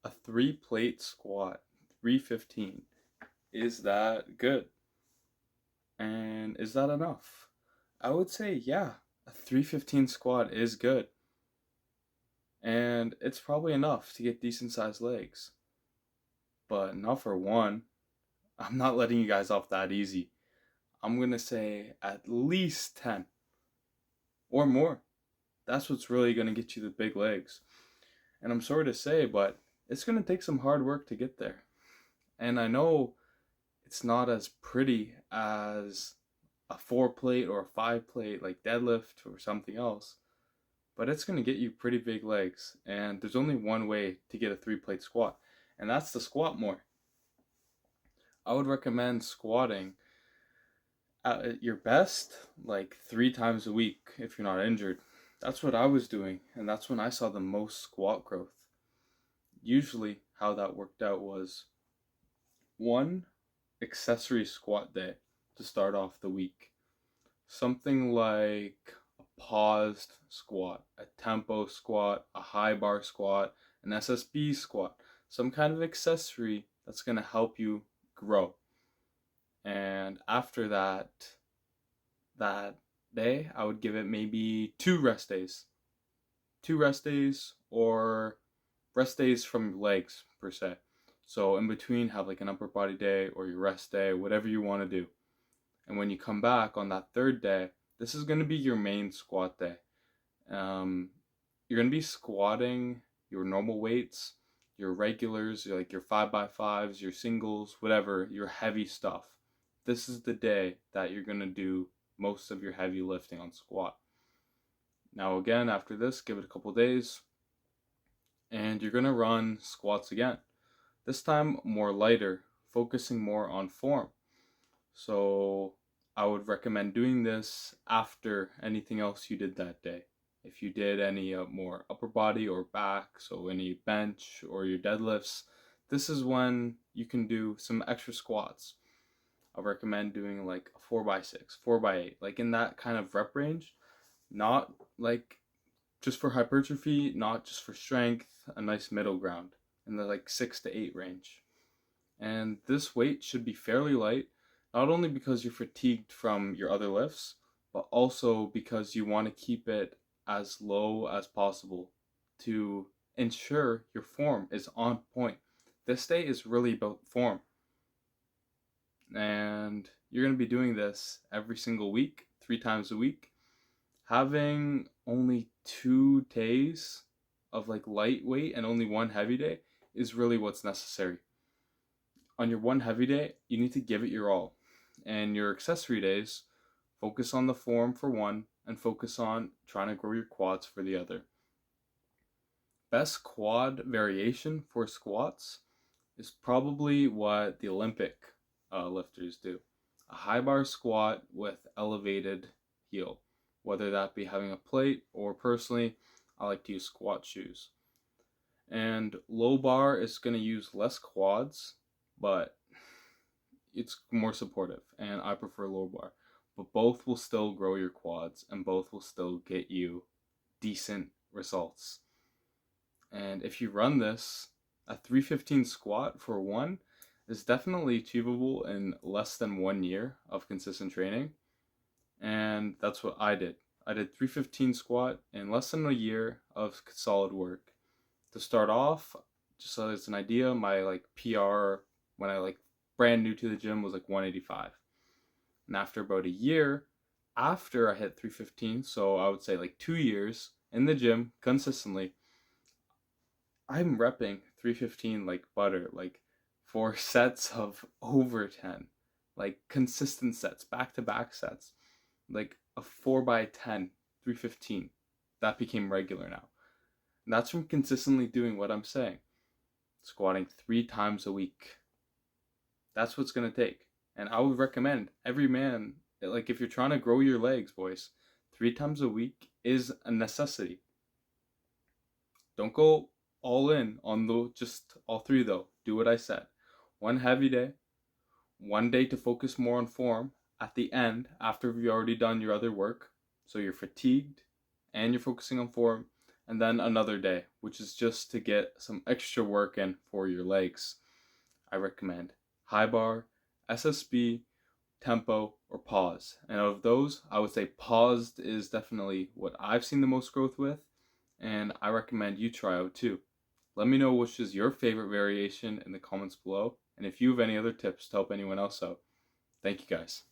A three plate squat, 315. Is that good? And is that enough? I would say, yeah, a 315 squat is good. And it's probably enough to get decent sized legs. But not for one. I'm not letting you guys off that easy. I'm going to say at least 10 or more. That's what's really going to get you the big legs. And I'm sorry to say, but it's going to take some hard work to get there. And I know it's not as pretty as a four plate or a five plate like deadlift or something else, but it's going to get you pretty big legs. And there's only one way to get a three plate squat, and that's to squat more. I would recommend squatting at your best like 3 times a week if you're not injured. That's what I was doing, and that's when I saw the most squat growth. Usually, how that worked out was one accessory squat day to start off the week. Something like a paused squat, a tempo squat, a high bar squat, an SSB squat, some kind of accessory that's going to help you grow. And after that day, I would give it maybe 2 rest days. 2 rest days or rest days from legs per se. So in between, have like an upper body day or your rest day, whatever you want to do. And when you come back on that third day, this is going to be your main squat day. Um, you're going to be squatting your normal weights, your regulars, like your 5x5s, your singles, whatever, your heavy stuff. This is the day that you're going to do most of your heavy lifting on squat. Now, again, after this, give it a couple days, and you're going to run squats again. This time, more lighter, focusing more on form. So I would recommend doing this after anything else you did that day. If you did any more upper body or back, so any bench or your deadlifts, this is when you can do some extra squats. I recommend doing like a 4x6, 4x8, like in that kind of rep range, not like just for hypertrophy, not just for strength, a nice middle ground in the like 6 to 8 range. And this weight should be fairly light, not only because you're fatigued from your other lifts, but also because you want to keep it as low as possible to ensure your form is on point. This day is really about form. And you're going to be doing this every single week, 3 times a week. Having only 2 days of like lightweight and only one heavy day is really what's necessary. On your one heavy day, you need to give it your all. And your accessory days, focus on the form for one and focus on trying to grow your quads for the other. Best quad variation for squats is probably what the Olympic lifters do. A high bar squat with elevated heel, whether that be having a plate or personally, I like to use squat shoes. And low bar is going to use less quads, but it's more supportive, and I prefer low bar. But both will still grow your quads, and both will still get you decent results. And if you run this, a 315 squat for one is definitely achievable in less than 1 year of consistent training. And that's what I did. I did 315 squat in less than a year of solid work. To start off, just so as an idea, my like PR when I like brand new to the gym was like 185. And after about a year, after I hit 315, so I would say like 2 years in the gym consistently, I'm repping 315 like butter, like for sets of over 10, like consistent sets, back to back sets, like a 4x10, 315. That became regular now. And that's from consistently doing what I'm saying, squatting 3 times a week. That's what's going to take. And I would recommend every man, like if you're trying to grow your legs, boys, 3 times a week is a necessity. Don't go all in on the just all three though. Do what I said. One heavy day, one day to focus more on form at the end after you've already done your other work. So you're fatigued and you're focusing on form. and then another day, which is just to get some extra work in for your legs. I recommend high bar, SSB, tempo, or pause. And out of those, I would say paused is definitely what I've seen the most growth with, and I recommend you try out too. Let me know which is your favorite variation in the comments below, and if you have any other tips to help anyone else out. Thank you guys.